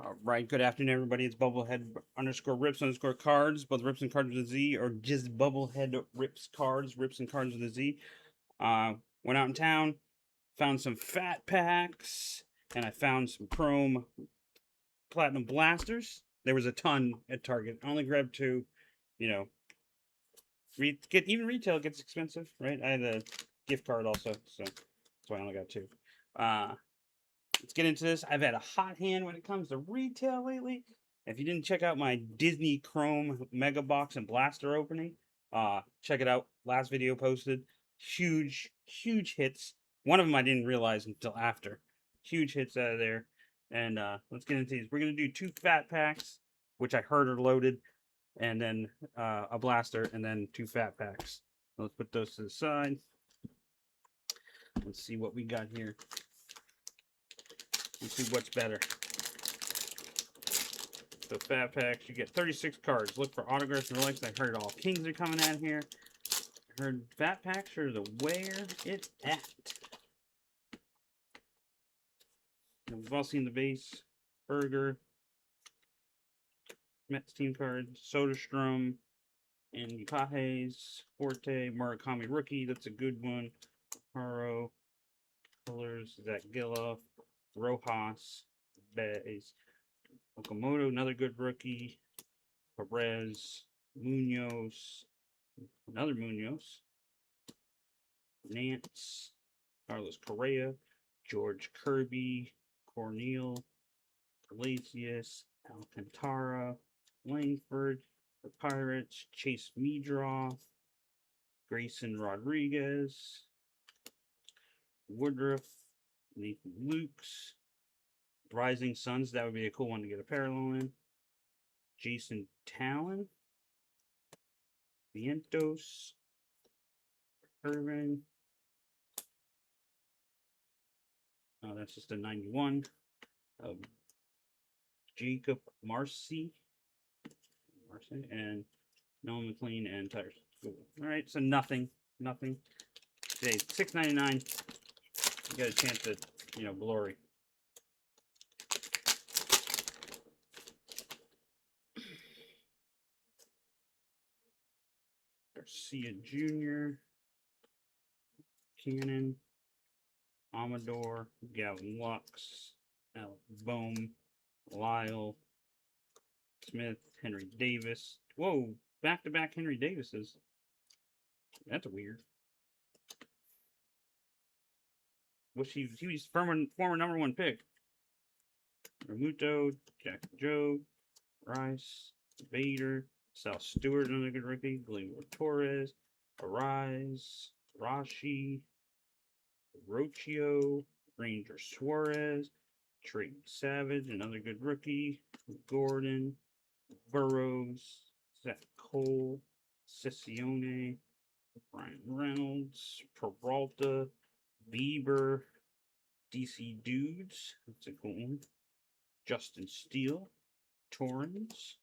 All right, good afternoon, everybody. It's Bubblehead underscore Rips underscore Cards, both Rips and Cards with a Z, or just Bubblehead Rips Cards, Rips and Cards with a Z. Went out in town, found some fat packs, and I found some Chrome Platinum Blasters. There was a ton at Target. I only grabbed two. You know, even retail gets expensive, right? I had a gift card also, so that's why I only got two. Let's get into this. I've had a hot hand when it comes to retail lately. If you didn't check out my Disney Chrome Mega Box and Blaster opening, check it out. Last video posted. Huge, huge hits. One of them I didn't realize until after. Huge hits out of there. And let's get into these. We're going to do two fat packs, which I heard are loaded, and then a blaster, and then two fat packs. Let's put those to the side. Let's see what we got here. Let's see what's better. So fat packs, you get 36 cards. Look for autographs and relics. I heard all kings are coming out here. I heard fat packs are the where it's at. And we've all seen the base. Burger. Mets team cards. Soderstrom. And Yukahes. Forte. Murakami rookie. That's a good one. Haro. Colors. Zach Gilla. Rojas. Baez. Okamoto, another good rookie. Perez, Munoz, another Munoz. Nance, Carlos Correa, George Kirby, Cornel, Iglesias, Alcantara, Langford, the Pirates, Chase Meadroff, Grayson Rodriguez, Woodruff, Nathan Lukes, Rising Suns, that would be a cool one to get a parallel in. Jason Talon, Vientos, Irvin. Oh, that's just a 91. Jacob Marcy, and Nolan McLean and Tires. All right, so nothing. Today's $6.99. You got a chance at, glory. Garcia Jr., Cannon, Amador, Gavin Lux, Alec Bohm, Lyle, Smith, Henry Davis. Whoa, back-to-back Henry Davises. That's weird. He was former number one pick. Ramuto, Jack Joe, Rice, Vader, Sal Stewart, another good rookie, Gleyber Torres, Arise, Rashi, Rocio, Ranger Suarez, Trey Savage, another good rookie, Gordon, Burrows, Zach Cole, Sessione, Brian Reynolds, Peralta, Bieber, DC Dudes, that's a cool one, Justin Steele, Torrens,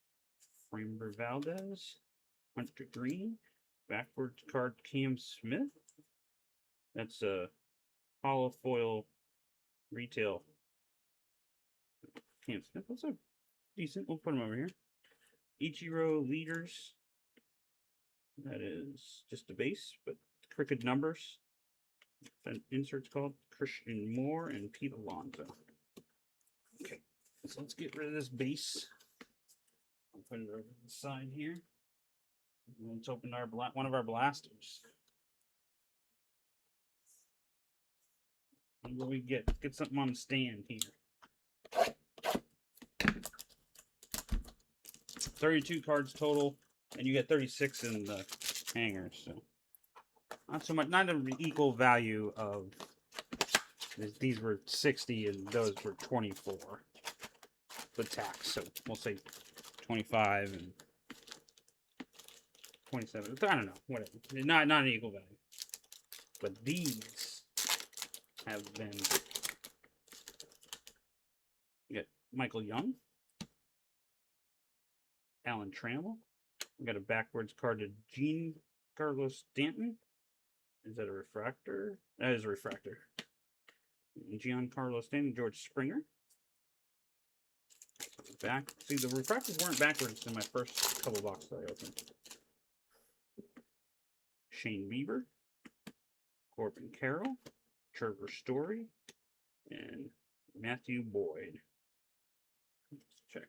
Framber Valdez, Hunter Green, backwards card Cam Smith. That's a holofoil retail Cam Smith. That's a decent. We'll put him over here. Ichiro Leaders. That is just a base, but crooked numbers. That insert's called Christian Moore and Pete Alonso. Okay, so let's get rid of this base. I'll put it over to the side here. Let's open one of our blasters. What do we get? Get something on the stand here. 32 cards total, and you get 36 in the hangers. So not so much, not an equal value of. These were 60 and those were 24. The tax, so we'll say 25 and 27. I don't know, whatever. Not an equal value. But these have been. You got Michael Young, Alan Trammell. We got a backwards card to Gene Carlos Stanton. Is that a refractor? That is a refractor. Giancarlo Stanton, George Springer. back. See, the refractors weren't backwards in my first couple boxes I opened. Shane Bieber, Corbin Carroll, Trevor Story, and Matthew Boyd. Let's check.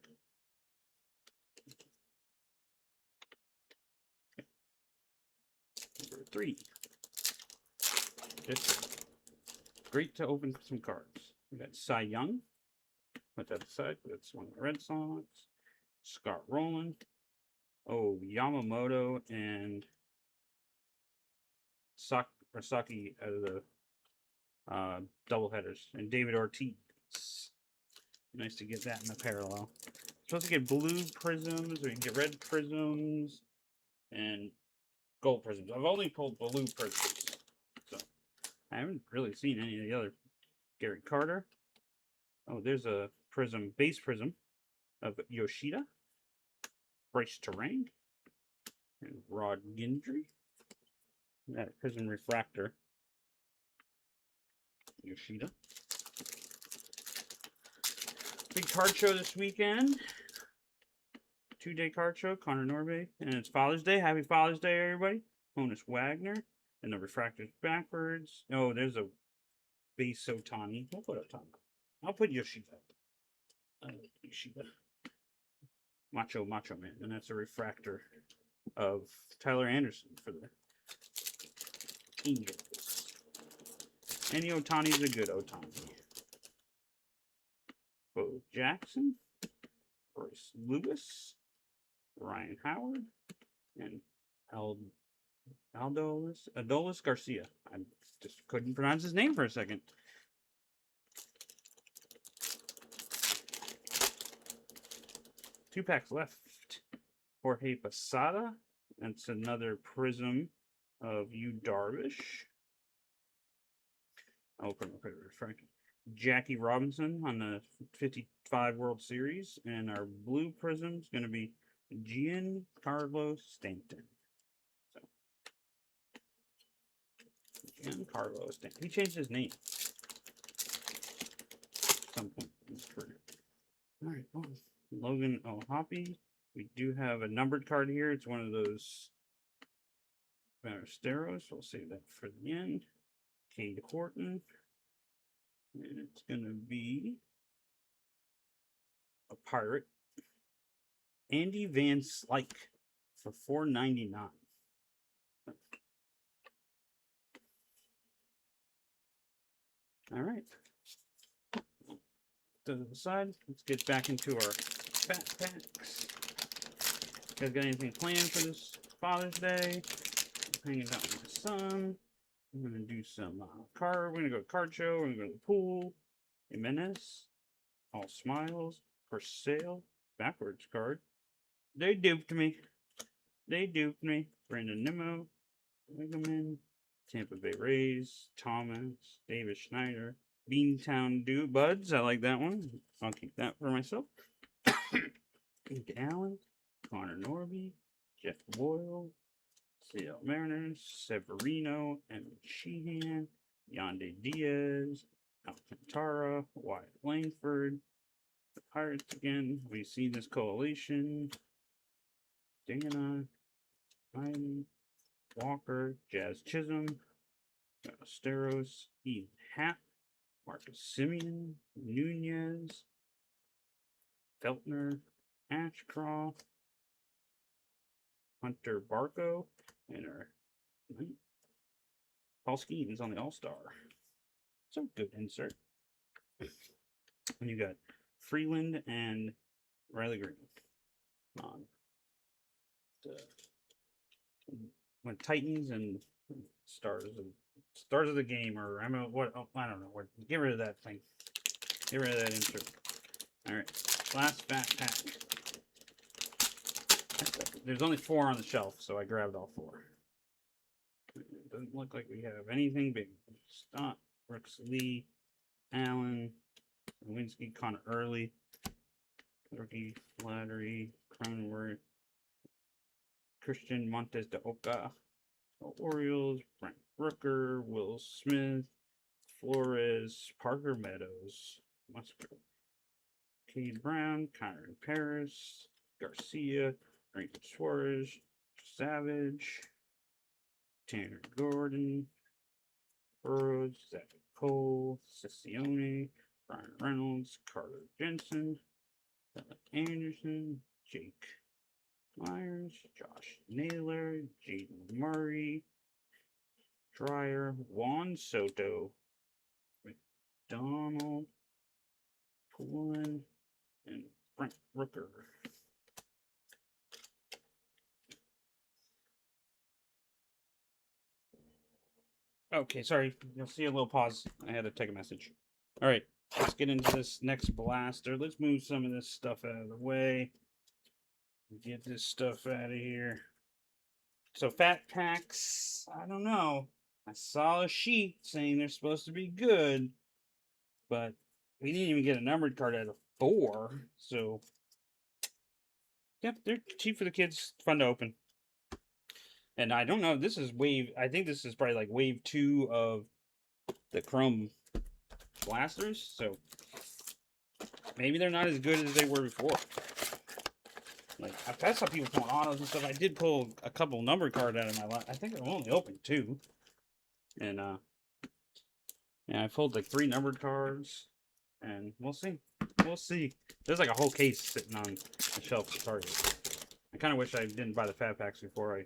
Number 3. Just great to open some cards. We got Cy Young. Put that aside. That's one of the Red Sox. Scott Rowland. Oh, Yamamoto and Sasaki out of the doubleheaders. And David Ortiz. Nice to get that in the parallel. Supposed to get blue prisms, or you can get red prisms, and gold prisms. I've only pulled blue prisms, so I haven't really seen any of the other. Gary Carter. Oh, there's a prism, base prism of Yoshida. Bryce Terang. And Rod Gindry. That prism refractor. Yoshida. Big card show this weekend. 2-day card show. Connor Norby. And it's Father's Day. Happy Father's Day, everybody. Honus Wagner. And the refractor's backwards. Oh, there's a base Ohtani. We'll put Ohtani. I'll put Yoshida. Yoshida. Macho Man. And that's a refractor of Tyler Anderson for the Angels. Any Ohtani's a good Ohtani. Bo Jackson. Royce Lewis. Ryan Howard. And Adolis Garcia. I just couldn't pronounce his name for a second. Two packs left. Jorge Posada. That's another prism of Yu Darvish. I'll put my favorite refractor. Jackie Robinson on the 55 World Series. And our blue prism is going to be Giancarlo Stanton. So, Giancarlo Stanton. He changed his name at some point in his career. All right, well, Logan O'Hoppe. We do have a numbered card here. It's one of those Ballesteros. We'll save that for the end. Cade Horton. And it's going to be a Pirate. Andy Van Slyke for $4.99. All right. To the side, let's get back into our fat packs. You guys got anything planned for this Father's Day? I'm hanging out with my son. I'm gonna do some we're gonna go to card show. We're gonna go to the pool. Jimenez, all smiles for sale. Backwards card. They duped me. Brandon Nimmo, Wiggleman, Tampa Bay Rays, Thomas, David Schneider, Beantown Buds. I like that one. I'll keep that for myself. Nick Allen, Connor Norby, Jeff Boyle, Seattle Mariners, Severino, and Sheehan, Yandy Diaz, Alcantara, Wyatt Langford, the Pirates again. We see this coalition. Dana, Biden, Walker, Jazz Chisholm, Steros, Ian Happ, Marcus Simeon, Nunez, Feltner, Ashcroft, Hunter Barco, and our Paul Skeens on the All-Star. So good insert. And you got Freeland and Riley Green on the Titans and Stars of the Game, or I don't know what. Get rid of that thing. Get rid of that insert. All right, last fat pack. There's only 4 on the shelf, so I grabbed all 4. It doesn't look like we have anything big. Stott, Brooks Lee, Allen, Lewinsky, Connor Early, Rookie, Flattery, Cronenworth, Christian Montes de Oca, Orioles, Frank Brooker, Will Smith, Flores, Parker Meadows, Musgrove, Cade Brown, Kyron Paris, Garcia, Randy Suarez, Savage, Tanner Gordon, Burroughs, Zach Cole, Scissione, Brian Reynolds, Carter Jensen, Anderson, Jake Myers, Josh Naylor, Jaden Murray, Dreyer, Juan Soto, McDonald, Pullen, and Brent Rooker. Okay, sorry. You'll see a little pause. I had to take a message. All right, let's get into this next blaster. Let's move some of this stuff out of the way. Get this stuff out of here. So fat packs, I don't know. I saw a sheet saying they're supposed to be good, but we didn't even get a numbered card out of 4. So, yep, they're cheap for the kids. Fun to open. And I don't know. This is wave. I think this is probably like wave 2 of the Chrome blasters. So maybe they're not as good as they were before. Like I saw people pulling autos and stuff. I did pull a couple numbered cards out of my lot. I think I've only opened 2. And yeah, I pulled like 3 numbered cards. And we'll see. We'll see. There's like a whole case sitting on the shelf at Target. I kind of wish I didn't buy the fat packs before I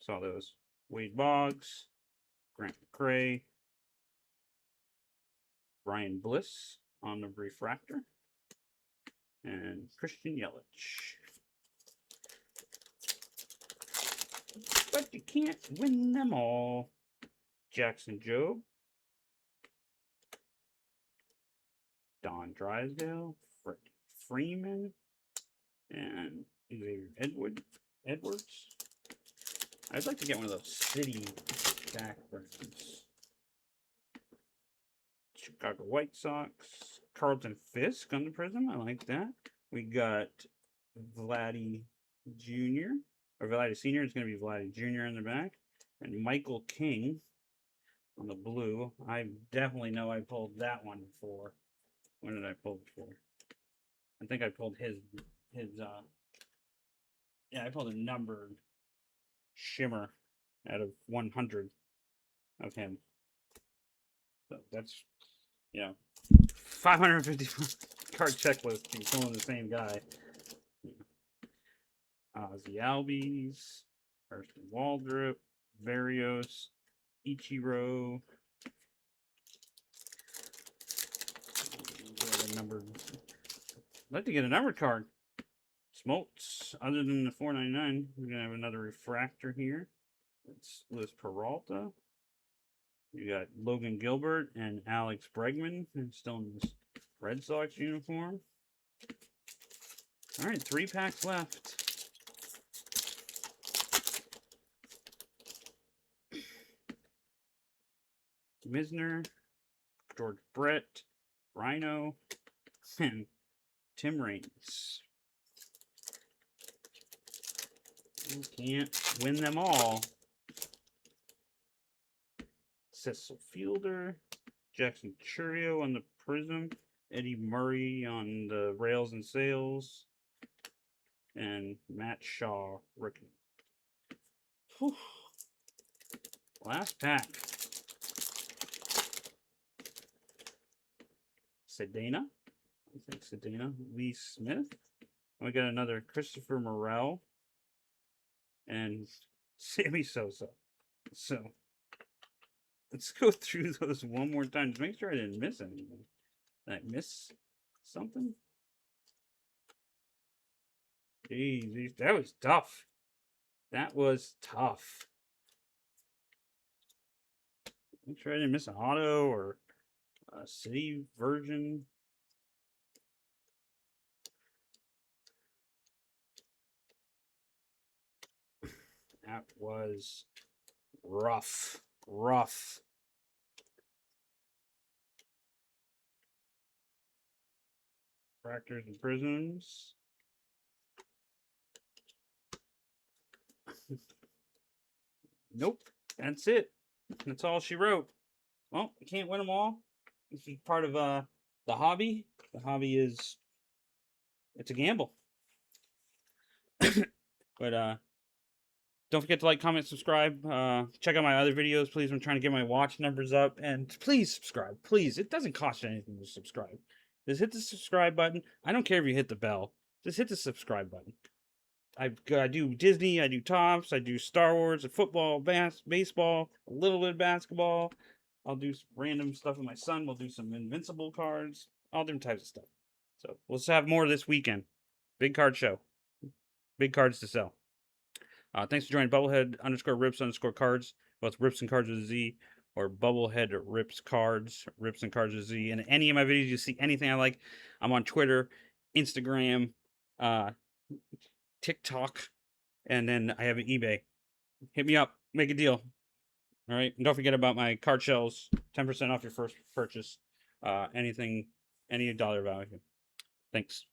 saw those. Wade Boggs, Grant McCray, Ryan Bliss on the refractor, and Christian Yelich. But you can't win them all. Jackson Jobe, Don Drysdale, Freddie Freeman, and Xavier Edwards. I'd like to get one of those city backgrounds. Chicago White Sox, Carlton Fisk on the prism. I like that. We got Vladdy Jr. or Vladdy Sr. It's going to be Vladdy Jr. in the back. And Michael King on the blue. I definitely know I pulled that one before. When did I pull before? I think I pulled his yeah, I pulled a numbered shimmer out of 100 of him. So that's, you know, 550 card checklist. He's pulling the same guy. Ozzy Albies, Carson Waldrop, Varios, Ichiro. Numbered. I'd like to get a numbered card. Smoltz. Other than the $4.99, we're gonna have another refractor here. It's Luis Peralta. You got Logan Gilbert and Alex Bregman, and still in this Red Sox uniform. All right, 3 packs left. Misner, George Brett, Rhino, and Tim Raines. You can't win them all. Cecil Fielder, Jackson Churio on the prism, Eddie Murray on the rails and sails, and Matt Shaw rookie. Whew. Last pack. Sedana. I think Sedana. Lee Smith. We got another Christopher Morel and Sammy Sosa. So let's go through those one more time. Just make sure I didn't miss anything. Did I miss something? Jeez, that was tough. That was tough. Make sure I didn't miss an auto or a city version. That was rough. Rough. Fractors and prisms. Nope. That's it. That's all she wrote. Well, you can't win them all. This is part of the hobby. The hobby is, it's a gamble. But don't forget to like, comment, subscribe. Check out my other videos, please. I'm trying to get my watch numbers up, and please subscribe. Please, it doesn't cost you anything to subscribe. Just hit the subscribe button. I don't care if you hit the bell. Just hit the subscribe button. I do Disney, I do Topps, I do Star Wars, football, baseball, a little bit of basketball. I'll do some random stuff with my son. We'll do some Invincible cards, all different types of stuff. So we'll have more this weekend. Big card show. Big cards to sell. Thanks for joining Bubblehead_Rips_Cards. Both Rips and Cards with a Z or Bubblehead Rips Cards, Rips and Cards with a Z. And any of my videos, you see anything I like, I'm on Twitter, Instagram, TikTok, and then I have an eBay. Hit me up, make a deal. All right, and don't forget about my card shells. 10% off your first purchase. Anything, any dollar value. Thanks.